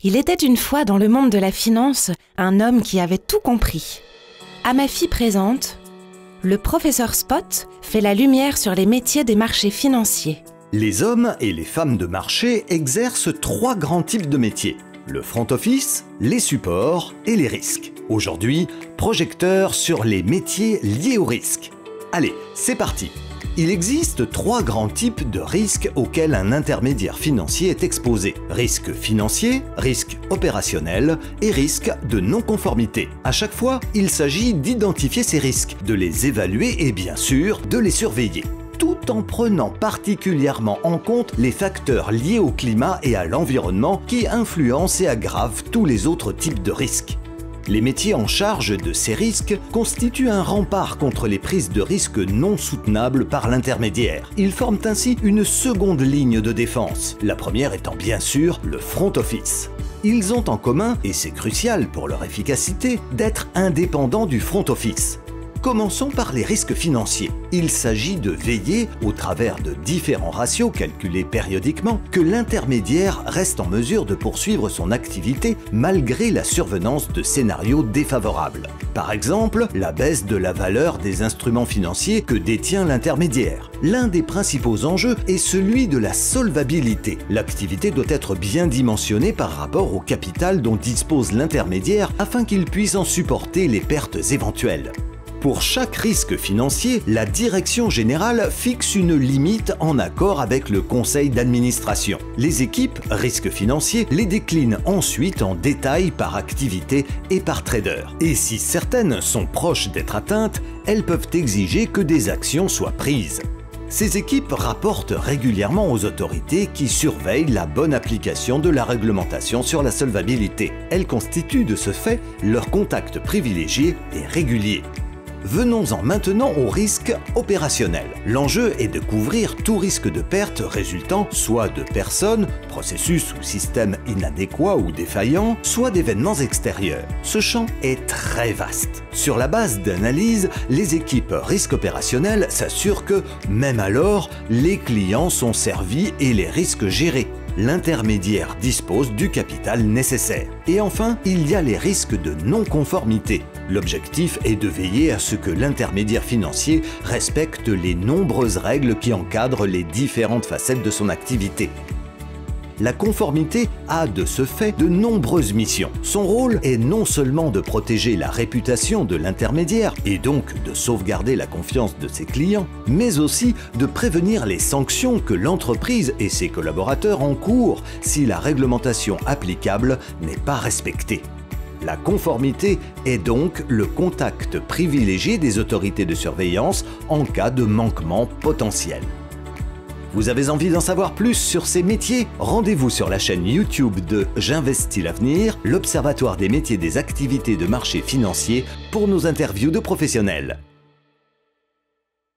Il était une fois dans le monde de la finance un homme qui avait tout compris. À ma fille présente, le professeur Spot fait la lumière sur les métiers des marchés financiers. Les hommes et les femmes de marché exercent 3 grands types de métiers. Le front office, les supports et les risques. Aujourd'hui, projecteur sur les métiers liés au risque. Allez, c'est parti! Il existe 3 grands types de risques auxquels un intermédiaire financier est exposé. Risque financier, risque opérationnel et risque de non-conformité. À chaque fois, il s'agit d'identifier ces risques, de les évaluer et bien sûr, de les surveiller, tout en prenant particulièrement en compte les facteurs liés au climat et à l'environnement qui influencent et aggravent tous les autres types de risques. Les métiers en charge de ces risques constituent un rempart contre les prises de risques non soutenables par l'intermédiaire. Ils forment ainsi une seconde ligne de défense, la première étant bien sûr le front office. Ils ont en commun, et c'est crucial pour leur efficacité, d'être indépendants du front office. Commençons par les risques financiers. Il s'agit de veiller, au travers de différents ratios calculés périodiquement, que l'intermédiaire reste en mesure de poursuivre son activité malgré la survenance de scénarios défavorables. Par exemple, la baisse de la valeur des instruments financiers que détient l'intermédiaire. L'un des principaux enjeux est celui de la solvabilité. L'activité doit être bien dimensionnée par rapport au capital dont dispose l'intermédiaire afin qu'il puisse en supporter les pertes éventuelles. Pour chaque risque financier, la direction générale fixe une limite en accord avec le conseil d'administration. Les équipes risques financiers les déclinent ensuite en détail par activité et par trader. Et si certaines sont proches d'être atteintes, elles peuvent exiger que des actions soient prises. Ces équipes rapportent régulièrement aux autorités qui surveillent la bonne application de la réglementation sur la solvabilité. Elles constituent de ce fait leur contact privilégié et régulier. Venons-en maintenant au risque opérationnel. L'enjeu est de couvrir tout risque de perte résultant soit de personnes, processus ou systèmes inadéquats ou défaillants, soit d'événements extérieurs. Ce champ est très vaste. Sur la base d'analyse, les équipes risque opérationnel s'assurent que, même alors, les clients sont servis et les risques gérés. L'intermédiaire dispose du capital nécessaire. Et enfin, il y a les risques de non-conformité. L'objectif est de veiller à ce que l'intermédiaire financier respecte les nombreuses règles qui encadrent les différentes facettes de son activité. La conformité a de ce fait de nombreuses missions. Son rôle est non seulement de protéger la réputation de l'intermédiaire et donc de sauvegarder la confiance de ses clients, mais aussi de prévenir les sanctions que l'entreprise et ses collaborateurs encourent si la réglementation applicable n'est pas respectée. La conformité est donc le contact privilégié des autorités de surveillance en cas de manquement potentiel. Vous avez envie d'en savoir plus sur ces métiers? Rendez-vous sur la chaîne YouTube de J'investis l'avenir, l'Observatoire des métiers des activités de marché financier pour nos interviews de professionnels.